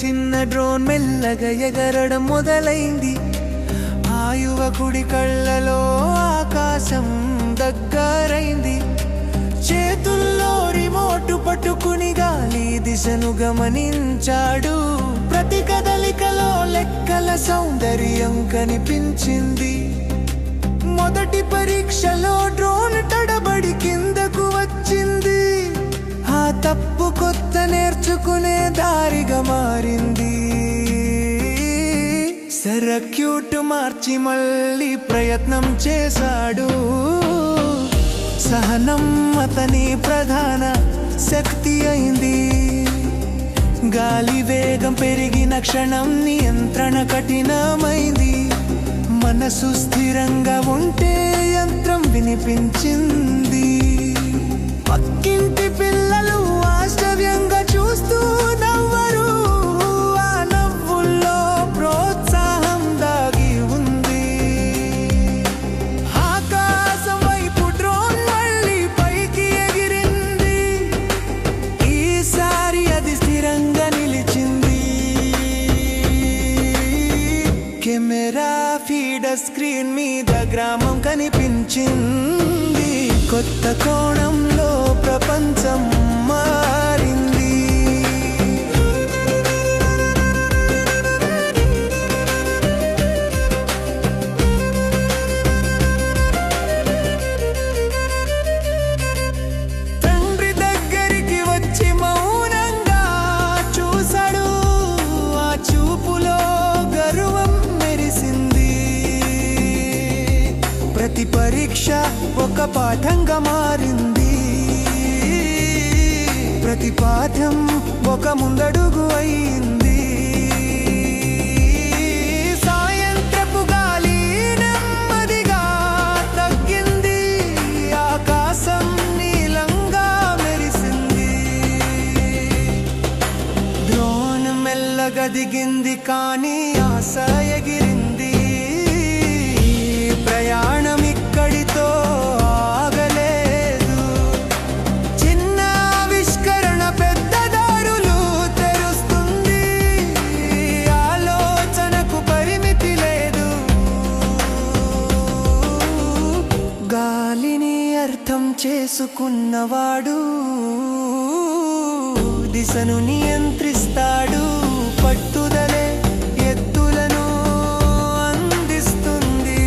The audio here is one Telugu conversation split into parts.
చిన్న డ్రోన్ మెల్లగా ఎగరడం మొదలైంది. ఆ యువకుడి కళ్ళలో ఆకాశం దగ్గరైంది. చేతుల్లో రిమోట్ పట్టుకుని గాలి దిశను గమనించాడు. ప్రతి కదలికలో లెక్కల సౌందర్యం కనిపించింది. మొదటి పరీక్షలో డ్రోన్ తడబడి కిందకు వచ్చింది. ఆ తప్పు కొత్త నేర్చుకునే దారిగా మారింది. సర్క్యూట్ మార్చి మళ్ళీ ప్రయత్నం చేశాడు. సహనం అతని ప్రధాన శక్తి అయింది. గాలి వేగం పెరిగిన క్షణం నియంత్రణ కఠినమైంది. మనసు స్థిరంగా ఉంటే యంత్రం వినిపించింది. పక్కింటి పిల్లలు ఆశ్చర్యంగా చూస్తూ నవ్వరు. ఆ నవ్వుల్లో ప్రోత్సాహం దాగి ఉంది. ఆకాశం వైపు డ్రోన్ మళ్ళీ పైకి ఎగిరింది. ఈసారి అది స్థిరంగా నిలిచింది. కెమెరా ఫీడర్ స్క్రీన్ మీద గ్రామం కనిపించింది. కొత్త కోణంలో ప్రపంచం మారింది. తండ్రి దగ్గరికి వచ్చి మౌనంగా చూశాడు. ఆ చూపులో గర్వం మెరిసింది. ప్రతి పరీక్ష ఒక పాఠంగా మారింది. ప్రతి పాఠం ఒక ముందడుగు అయింది. సాయంత్రపు గాలి నెమ్మదిగా తగ్గింది. ఆకాశం నీలంగా మెరిసింది. డ్రోన్ మెల్లగా దిగింది, కానీ ఆశ ఎగిరింది. ప్రయాణం ఇక్కడితో ఆగలేదు. చిన్న ఆవిష్కరణ పెద్ద దారులు తెరుస్తుంది. ఆలోచనకు పరిమితి లేదు. గాలిని అర్థం చేసుకున్నవాడు దిశను నియంత్రిస్తాడు. పట్టుదలే ఎత్తులను అందిస్తుంది.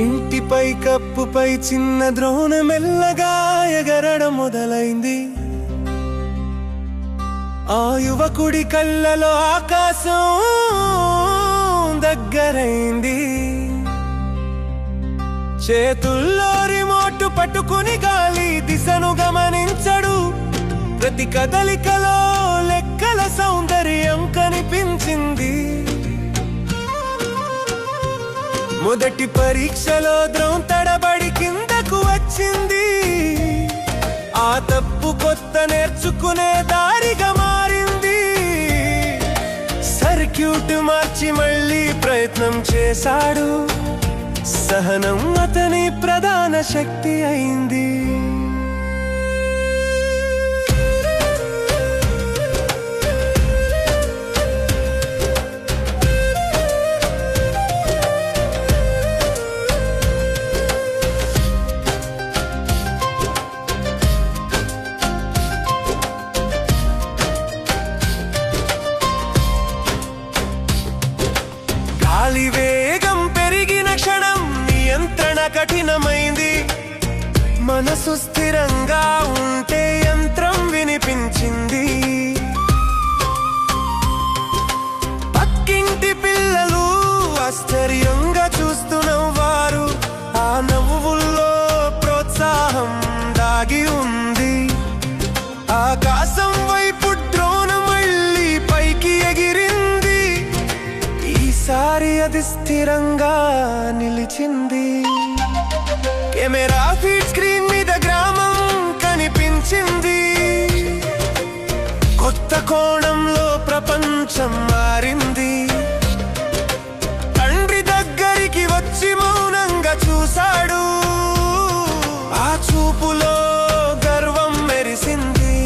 ఇంటిపై కప్పుపై చిన్న డ్రోన్ మెల్లగా ఎగరడం మొదలైంది. ఆ యువకుడి కళ్ళలో ఆకాశం దగ్గరైంది. చేతుల్లో రిమోట్ పట్టుకుని గాలి దిశను గమనించడు. ప్రతి కదలికలో లెక్కల సౌందర్యం కనిపించింది. మొదటి పరీక్షలో డ్రోన్ తడబడి కిందకు వచ్చింది. ఆ తప్పు కొత్త నేర్చుకునే దారిగా మారింది. సర్క్యూట్ మార్చి మళ్ళీ ప్రయత్నం చేశాడు. సహనం అతని ప్రధాన శక్తి అయింది. గాలి వేగం పెరిగిన క్షణం నియంత్రణ కఠినమైంది. మనసు స్థిరంగా ఉంటే యంత్రం వినిపించింది. పక్కింటి పిల్లలు ఆశ్చర్యంగా చూస్తూ నవ్వారు. ఆ నవ్వు స్థిరంగా నిలిచింది. కెమెరా ఫీడ్ స్క్రీన్ మీద గ్రామం కనిపించింది. కొత్త కోణంలో ప్రపంచం మారింది. తండ్రి దగ్గరికి వచ్చి మౌనంగా చూశాడు. ఆ చూపులో గర్వం మెరిసింది.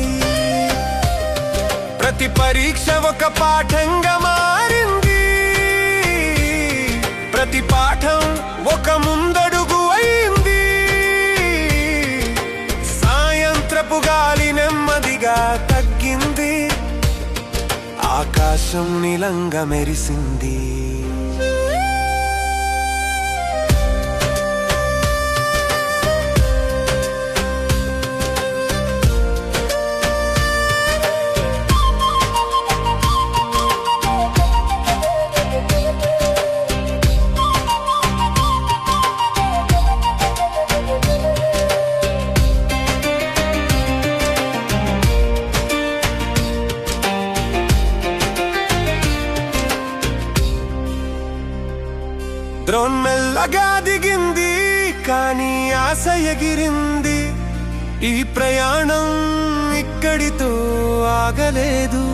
ప్రతి పరీక్ష ఒక పాఠంగా మారింది. ప్రతి పాఠం ఒక ముందడుగు అయింది. సాయంత్రపు గాలి నెమ్మదిగా తగ్గింది. ఆకాశం నీలంగా మెరిసింది. డ్రోన్ మెల్లగా దిగింది, కానీ ఆశ ఎగిరింది. ఈ ప్రయాణం ఇక్కడితో ఆగలేదు.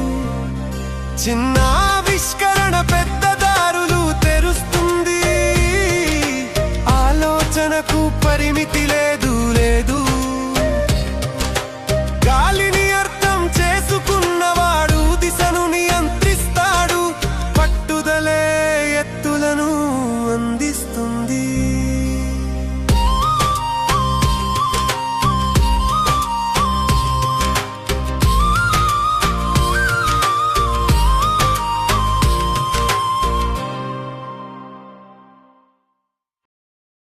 చిన్న ఆవిష్కరణ పెద్ద